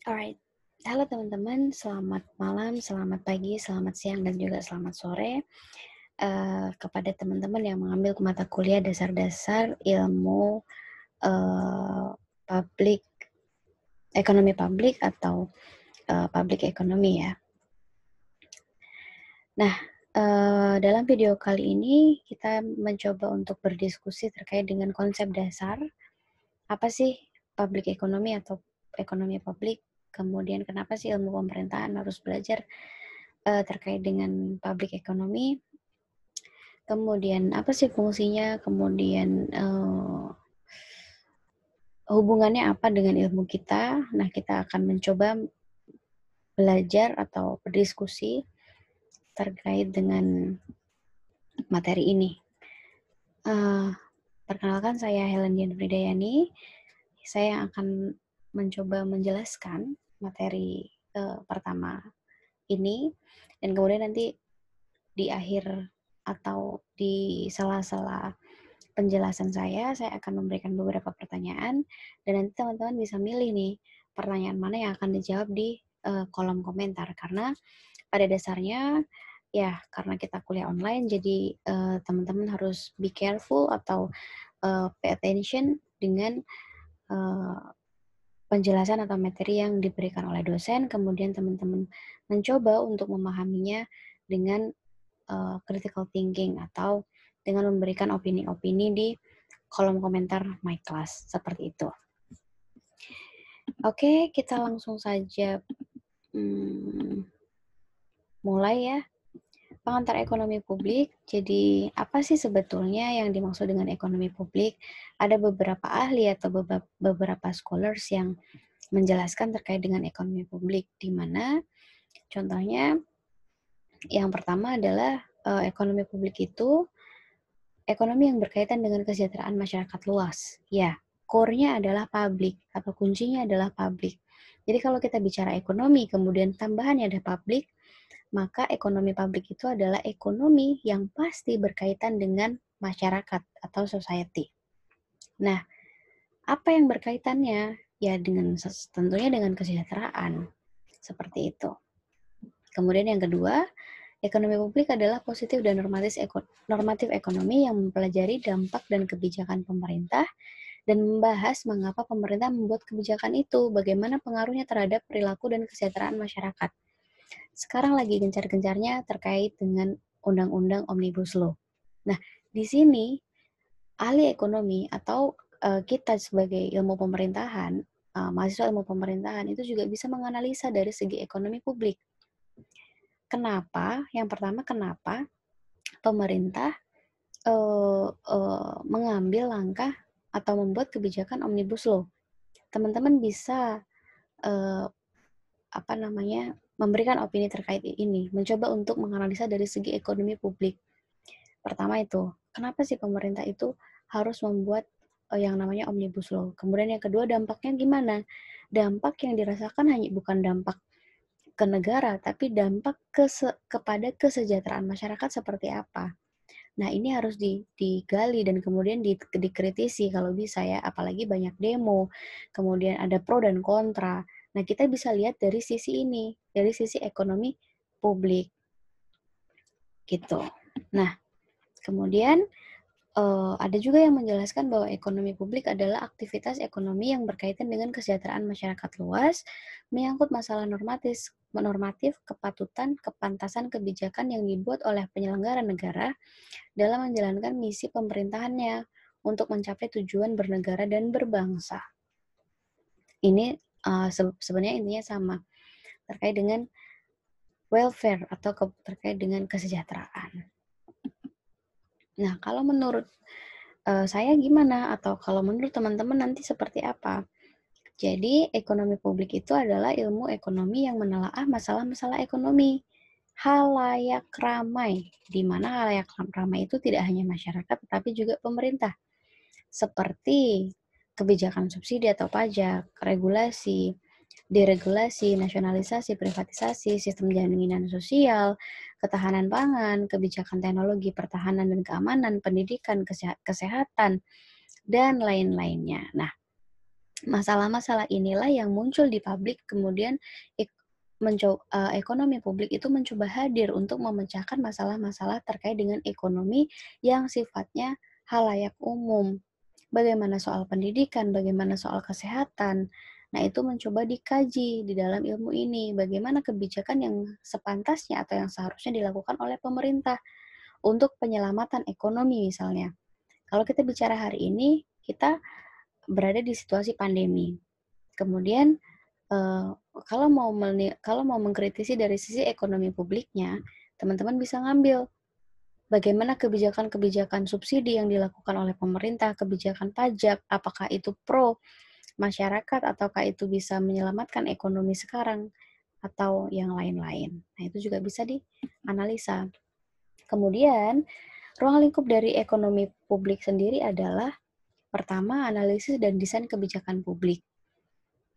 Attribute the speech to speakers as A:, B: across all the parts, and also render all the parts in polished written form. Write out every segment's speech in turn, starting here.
A: Alright. Halo teman-teman, selamat malam, selamat pagi, selamat siang, dan juga selamat sore kepada teman-teman yang mengambil mata kuliah dasar-dasar ilmu eh, publik, ekonomi publik atau public economy ya. Nah, dalam video kali ini kita mencoba untuk berdiskusi terkait dengan konsep dasar, apa sih public economy atau ekonomi publik, kemudian kenapa sih ilmu pemerintahan harus belajar terkait dengan public economy, kemudian apa sih fungsinya, kemudian hubungannya apa dengan ilmu kita. Nah, kita akan mencoba belajar atau berdiskusi terkait dengan materi ini. Perkenalkan, saya Helen Dian Fridayani. Saya akan mencoba menjelaskan materi pertama ini, dan kemudian nanti di akhir atau di sela-sela penjelasan saya akan memberikan beberapa pertanyaan, dan nanti teman-teman bisa milih nih pertanyaan mana yang akan dijawab di kolom komentar. Karena pada dasarnya ya, karena kita kuliah online, jadi teman-teman harus be careful atau pay attention dengan uh, penjelasan atau materi yang diberikan oleh dosen, kemudian teman-teman mencoba untuk memahaminya dengan critical thinking atau dengan memberikan opini-opini di kolom komentar my class, seperti itu. Oke, kita langsung saja mulai ya. Pengantar ekonomi publik, jadi apa sih sebetulnya yang dimaksud dengan ekonomi publik? Ada beberapa ahli atau beberapa scholars yang menjelaskan terkait dengan ekonomi publik, di mana contohnya yang pertama adalah ekonomi publik itu ekonomi yang berkaitan dengan kesejahteraan masyarakat luas. Ya, core-nya adalah publik atau kuncinya adalah publik. Jadi kalau kita bicara ekonomi, kemudian tambahannya ada publik, maka ekonomi publik itu adalah ekonomi yang pasti berkaitan dengan masyarakat atau society. Nah, apa yang berkaitannya? Ya tentunya dengan kesejahteraan. Seperti itu. Kemudian yang kedua, ekonomi publik adalah positif dan normatif ekonomi yang mempelajari dampak dan kebijakan pemerintah dan membahas mengapa pemerintah membuat kebijakan itu, bagaimana pengaruhnya terhadap perilaku dan kesejahteraan masyarakat. Sekarang lagi gencar-gencarnya terkait dengan Undang-Undang Omnibus Law. Nah, di sini ahli ekonomi atau kita sebagai ilmu pemerintahan, mahasiswa ilmu pemerintahan itu juga bisa menganalisa dari segi ekonomi publik. Kenapa? Yang pertama, kenapa pemerintah mengambil langkah atau membuat kebijakan Omnibus Law. Teman-teman bisa memberikan opini terkait ini, mencoba untuk menganalisa dari segi ekonomi publik. Pertama itu, kenapa sih pemerintah itu harus membuat yang namanya Omnibus Law? Kemudian yang kedua, dampaknya gimana? Dampak yang dirasakan hanya bukan dampak ke negara, tapi dampak kepada kesejahteraan masyarakat seperti apa. Nah, ini harus digali dan kemudian dikritisi kalau bisa ya, apalagi banyak demo, kemudian ada pro dan kontra. Nah, kita bisa lihat dari sisi ini, dari sisi ekonomi publik, gitu. Nah, kemudian ada juga yang menjelaskan bahwa ekonomi publik adalah aktivitas ekonomi yang berkaitan dengan kesejahteraan masyarakat luas, menyangkut masalah normatif, kepatutan, kepantasan kebijakan yang dibuat oleh penyelenggara negara dalam menjalankan misi pemerintahannya untuk mencapai tujuan bernegara dan berbangsa. Ini sebenarnya intinya sama, terkait dengan welfare atau terkait dengan kesejahteraan. Nah, kalau menurut saya gimana? Atau kalau menurut teman-teman nanti seperti apa? Jadi, ekonomi publik itu adalah ilmu ekonomi yang menelaah masalah-masalah ekonomi halayak ramai, di mana halayak ramai itu tidak hanya masyarakat, tetapi juga pemerintah, seperti kebijakan subsidi atau pajak, regulasi, deregulasi, nasionalisasi, privatisasi, sistem jaminan sosial, ketahanan pangan, kebijakan teknologi, pertahanan dan keamanan, pendidikan, kesehatan, dan lain-lainnya. Nah, Masalah-masalah inilah yang muncul di publik, kemudian ekonomi publik itu mencoba hadir untuk memecahkan masalah-masalah terkait dengan ekonomi yang sifatnya halayak umum. Bagaimana soal pendidikan, bagaimana soal kesehatan. Nah, itu mencoba dikaji di dalam ilmu ini, bagaimana kebijakan yang sepantasnya atau yang seharusnya dilakukan oleh pemerintah untuk penyelamatan ekonomi misalnya. Kalau kita bicara hari ini, kita berada di situasi pandemi. Kemudian, eee, kalau mau mengkritisi dari sisi ekonomi publiknya, teman-teman bisa ngambil bagaimana kebijakan-kebijakan subsidi yang dilakukan oleh pemerintah, kebijakan pajak, apakah itu pro masyarakat ataukah itu bisa menyelamatkan ekonomi sekarang atau yang lain-lain. Nah, itu juga bisa dianalisa. Kemudian, ruang lingkup dari ekonomi publik sendiri adalah pertama, analisis dan desain kebijakan publik.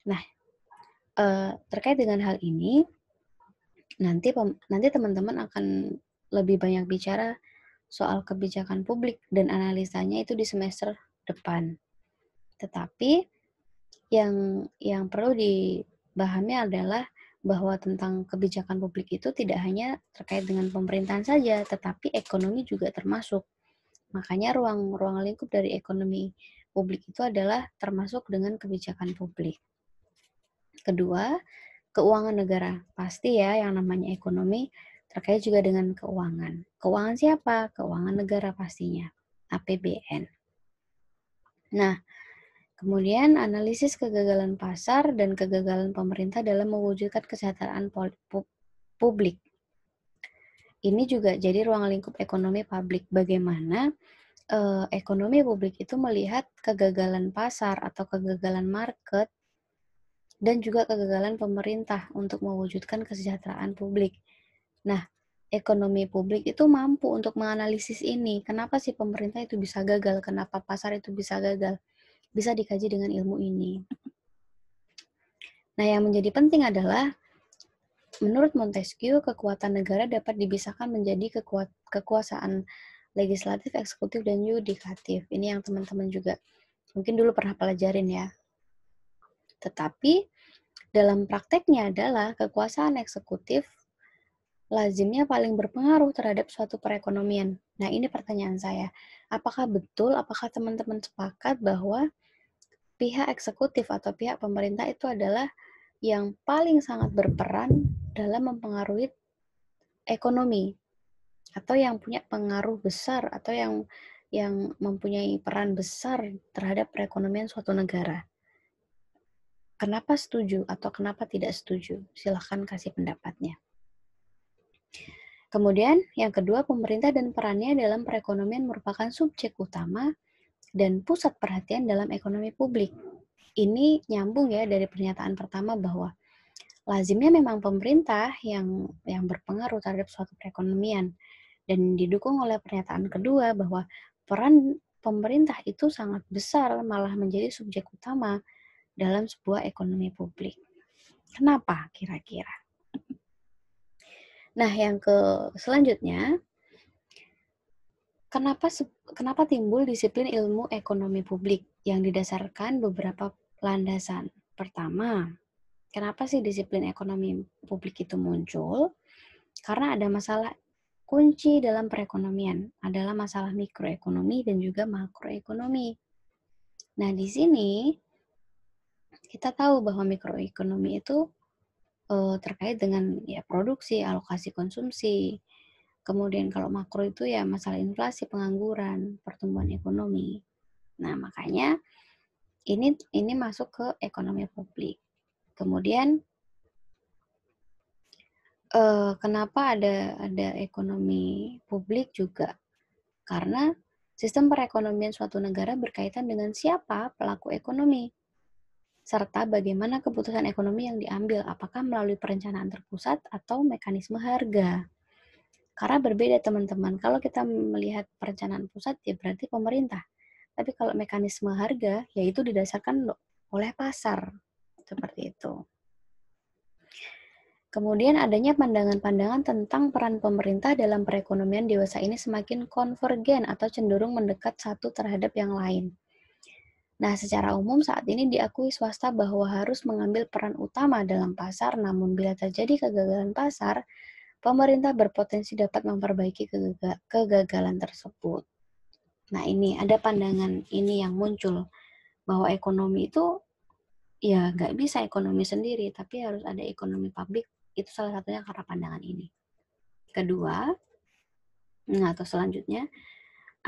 A: Nah, terkait dengan hal ini, nanti teman-teman akan lebih banyak bicara soal kebijakan publik dan analisanya itu di semester depan. Tetapi yang perlu dipahami adalah bahwa tentang kebijakan publik itu tidak hanya terkait dengan pemerintahan saja, tetapi ekonomi juga termasuk. Makanya ruang lingkup dari ekonomi publik itu adalah termasuk dengan kebijakan publik. Kedua, keuangan negara. Pasti ya yang namanya ekonomi terkait juga dengan keuangan. Keuangan siapa? Keuangan negara pastinya, APBN. Nah, kemudian analisis kegagalan pasar dan kegagalan pemerintah dalam mewujudkan kesejahteraan publik. Ini juga jadi ruang lingkup ekonomi publik. Bagaimana ekonomi publik itu melihat kegagalan pasar atau kegagalan market dan juga kegagalan pemerintah untuk mewujudkan kesejahteraan publik. Nah, ekonomi publik itu mampu untuk menganalisis ini. Kenapa sih pemerintah itu bisa gagal? Kenapa pasar itu bisa gagal? Bisa dikaji dengan ilmu ini. Nah, yang menjadi penting adalah menurut Montesquieu, kekuatan negara dapat dipisahkan menjadi kekuasaan legislatif, eksekutif, dan yudikatif. Ini yang teman-teman juga mungkin dulu pernah pelajarin ya. Tetapi dalam prakteknya adalah kekuasaan eksekutif lazimnya paling berpengaruh terhadap suatu perekonomian. Nah, ini pertanyaan saya. Apakah betul, apakah teman-teman sepakat bahwa pihak eksekutif atau pihak pemerintah itu adalah yang paling sangat berperan dalam mempengaruhi ekonomi atau yang punya pengaruh besar atau yang mempunyai peran besar terhadap perekonomian suatu negara? Kenapa setuju atau kenapa tidak setuju? Silahkan kasih pendapatnya. Kemudian, yang kedua, pemerintah dan perannya dalam perekonomian merupakan subjek utama dan pusat perhatian dalam ekonomi publik. Ini nyambung ya dari pernyataan pertama bahwa lazimnya memang pemerintah yang berpengaruh terhadap suatu perekonomian dan didukung oleh pernyataan kedua bahwa peran pemerintah itu sangat besar malah menjadi subjek utama dalam sebuah ekonomi publik. Kenapa kira-kira? Nah, yang selanjutnya, kenapa timbul disiplin ilmu ekonomi publik yang didasarkan beberapa landasan? Pertama, kenapa sih disiplin ekonomi publik itu muncul? Karena ada masalah kunci dalam perekonomian, adalah masalah mikroekonomi dan juga makroekonomi. Nah, di sini kita tahu bahwa mikroekonomi itu terkait dengan ya produksi, alokasi konsumsi. Kemudian kalau makro itu ya masalah inflasi, pengangguran, pertumbuhan ekonomi. Nah, makanya ini masuk ke ekonomi publik. Kemudian kenapa ada ekonomi publik juga? Karena sistem perekonomian suatu negara berkaitan dengan siapa pelaku ekonomi, serta bagaimana keputusan ekonomi yang diambil, apakah melalui perencanaan terpusat atau mekanisme harga. Karena berbeda teman-teman, kalau kita melihat perencanaan pusat ya berarti pemerintah. Tapi kalau mekanisme harga, yaitu didasarkan oleh pasar. Seperti itu. Kemudian adanya pandangan-pandangan tentang peran pemerintah dalam perekonomian dewasa ini semakin konvergen atau cenderung mendekat satu terhadap yang lain. Nah, secara umum saat ini diakui swasta bahwa harus mengambil peran utama dalam pasar, namun bila terjadi kegagalan pasar, pemerintah berpotensi dapat memperbaiki kegagalan tersebut. Nah, ini ada pandangan ini yang muncul, bahwa ekonomi itu ya nggak bisa ekonomi sendiri, tapi harus ada ekonomi publik. Itu salah satunya karena pandangan ini. Kedua, atau selanjutnya,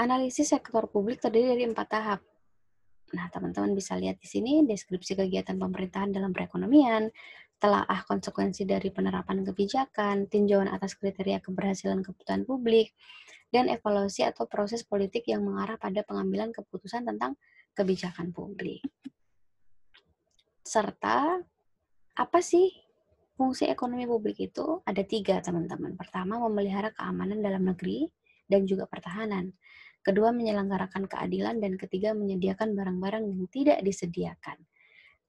A: analisis sektor publik terdiri dari 4 tahap. Nah, teman-teman bisa lihat di sini deskripsi kegiatan pemerintahan dalam perekonomian, telaah konsekuensi dari penerapan kebijakan, tinjauan atas kriteria keberhasilan kebutuhan publik, dan evaluasi atau proses politik yang mengarah pada pengambilan keputusan tentang kebijakan publik. Serta, apa sih fungsi ekonomi publik itu? Ada 3, teman-teman. Pertama, memelihara keamanan dalam negeri dan juga pertahanan. Kedua, menyelenggarakan keadilan. Dan ketiga, menyediakan barang-barang yang tidak disediakan.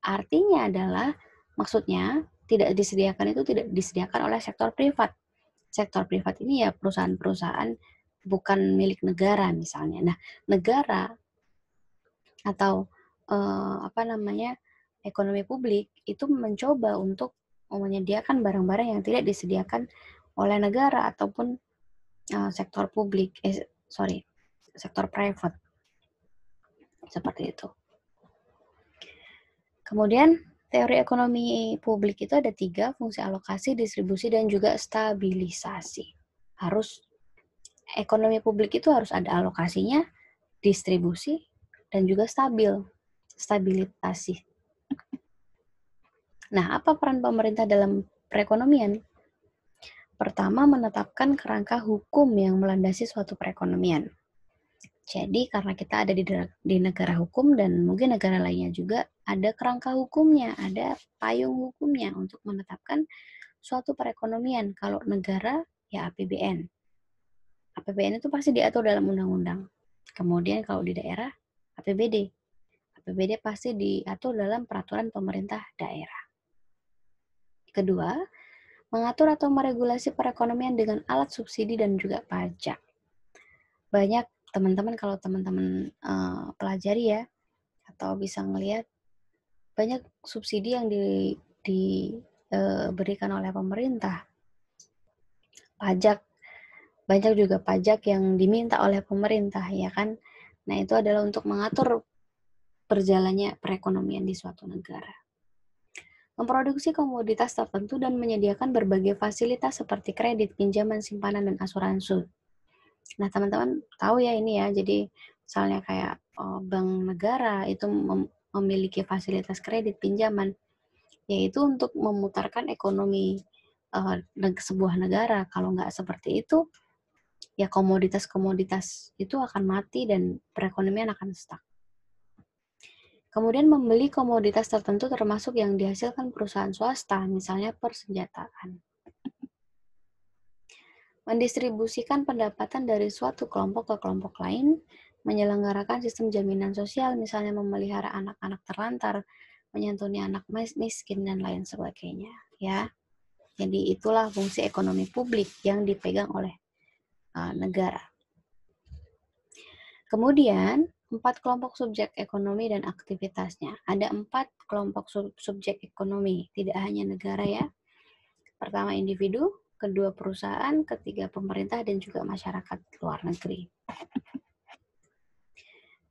A: Artinya adalah, maksudnya, tidak disediakan itu tidak disediakan oleh sektor privat. Sektor privat ini ya perusahaan-perusahaan bukan milik negara misalnya. Nah, negara atau ekonomi publik itu mencoba untuk menyediakan barang-barang yang tidak disediakan oleh negara ataupun sektor publik, sektor private, seperti itu. Kemudian teori ekonomi publik itu ada 3, fungsi alokasi, distribusi, dan juga stabilisasi. Ekonomi publik itu harus ada alokasinya, distribusi, dan juga stabilisasi. Nah, apa peran pemerintah dalam perekonomian? Pertama, menetapkan kerangka hukum yang melandasi suatu perekonomian. Jadi, karena kita ada di negara hukum dan mungkin negara lainnya juga, ada kerangka hukumnya, ada payung hukumnya untuk menetapkan suatu perekonomian. Kalau negara, ya APBN. APBN itu pasti diatur dalam undang-undang. Kemudian kalau di daerah, APBD. APBD pasti diatur dalam peraturan pemerintah daerah. Kedua, mengatur atau meregulasi perekonomian dengan alat subsidi dan juga pajak. Banyak teman-teman, kalau teman-teman pelajari ya, atau bisa ngelihat, banyak subsidi yang diberikan oleh pemerintah. Banyak juga pajak yang diminta oleh pemerintah, ya kan? Nah, itu adalah untuk mengatur berjalannya perekonomian di suatu negara. Memproduksi komoditas tertentu dan menyediakan berbagai fasilitas seperti kredit, pinjaman, simpanan, dan asuransi. Nah, teman-teman tahu ya ini ya, jadi misalnya kayak bank negara itu memiliki fasilitas kredit, pinjaman, yaitu untuk memutarkan ekonomi sebuah negara. Kalau nggak seperti itu, ya komoditas-komoditas itu akan mati dan perekonomian akan stuck. Kemudian membeli komoditas tertentu termasuk yang dihasilkan perusahaan swasta, misalnya persenjataan. Mendistribusikan pendapatan dari suatu kelompok ke kelompok lain, menyelenggarakan sistem jaminan sosial, misalnya memelihara anak-anak terlantar, menyantuni anak miskin, dan lain sebagainya. Ya, jadi itulah fungsi ekonomi publik yang dipegang oleh negara. Kemudian, 4 kelompok subjek ekonomi dan aktivitasnya. Ada 4 kelompok subjek ekonomi, tidak hanya negara ya. Pertama individu, kedua perusahaan, ketiga pemerintah, dan juga masyarakat luar negeri.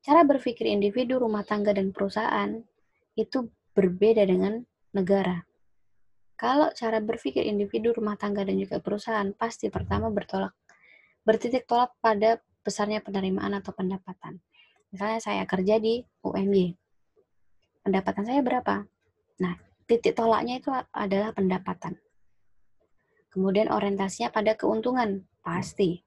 A: Cara berpikir individu, rumah tangga, dan perusahaan itu berbeda dengan negara. Kalau cara berpikir individu, rumah tangga, dan juga perusahaan, pasti pertama bertitik tolak pada besarnya penerimaan atau pendapatan. Misalnya saya kerja di UMY, pendapatan saya berapa? Nah, titik tolaknya itu adalah pendapatan. Kemudian orientasinya pada keuntungan, pasti.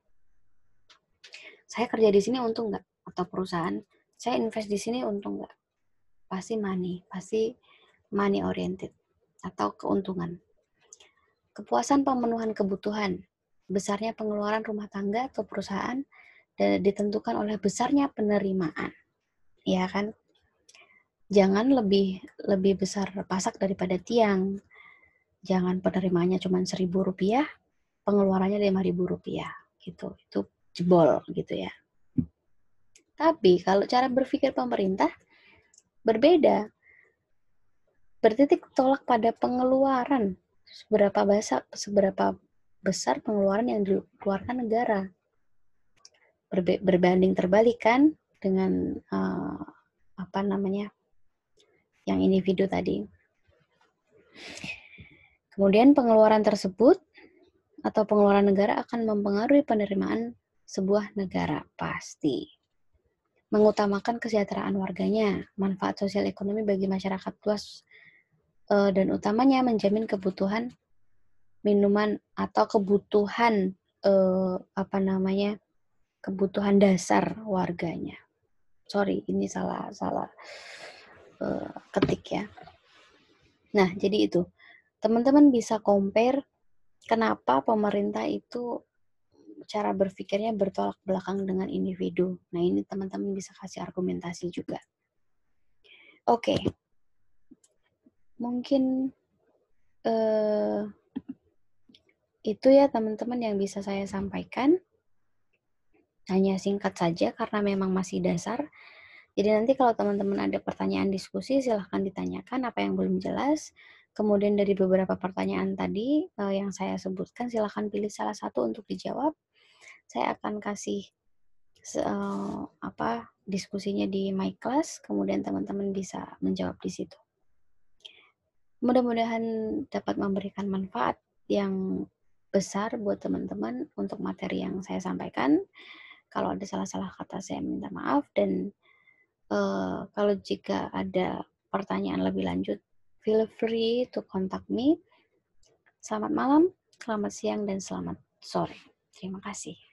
A: Saya kerja di sini untung nggak? Atau perusahaan, saya invest di sini untung nggak? Pasti money oriented atau keuntungan. Kepuasan pemenuhan kebutuhan, besarnya pengeluaran rumah tangga atau perusahaan dan ditentukan oleh besarnya penerimaan, ya kan? Jangan lebih besar pasak daripada tiang. Jangan penerimaannya cuma Rp1.000, pengeluarannya Rp5.000 gitu. Itu jebol gitu ya. Tapi kalau cara berpikir pemerintah, berbeda. Bertitik tolak pada pengeluaran. Seberapa besar pengeluaran yang dikeluarkan negara. Berbanding terbalik kan dengan yang individu tadi. Kemudian pengeluaran tersebut atau pengeluaran negara akan mempengaruhi penerimaan sebuah negara pasti. Mengutamakan kesejahteraan warganya, manfaat sosial ekonomi bagi masyarakat luas, dan utamanya menjamin kebutuhan minuman atau kebutuhan kebutuhan dasar warganya. Sorry, ini salah ketik ya. Nah, jadi itu. Teman-teman bisa compare kenapa pemerintah itu cara berpikirnya bertolak belakang dengan individu. Nah, ini teman-teman bisa kasih argumentasi juga. Oke. Mungkin itu ya teman-teman yang bisa saya sampaikan. Hanya singkat saja karena memang masih dasar. Jadi nanti kalau teman-teman ada pertanyaan diskusi, silahkan ditanyakan apa yang belum jelas. Kemudian dari beberapa pertanyaan tadi yang saya sebutkan, silahkan pilih salah satu untuk dijawab. Saya akan kasih diskusinya di my class, kemudian teman-teman bisa menjawab di situ. Mudah-mudahan dapat memberikan manfaat yang besar buat teman-teman untuk materi yang saya sampaikan. Kalau ada salah-salah kata, saya minta maaf. Dan kalau jika ada pertanyaan lebih lanjut, feel free to contact me. Selamat malam, selamat siang, dan selamat sore. Terima kasih.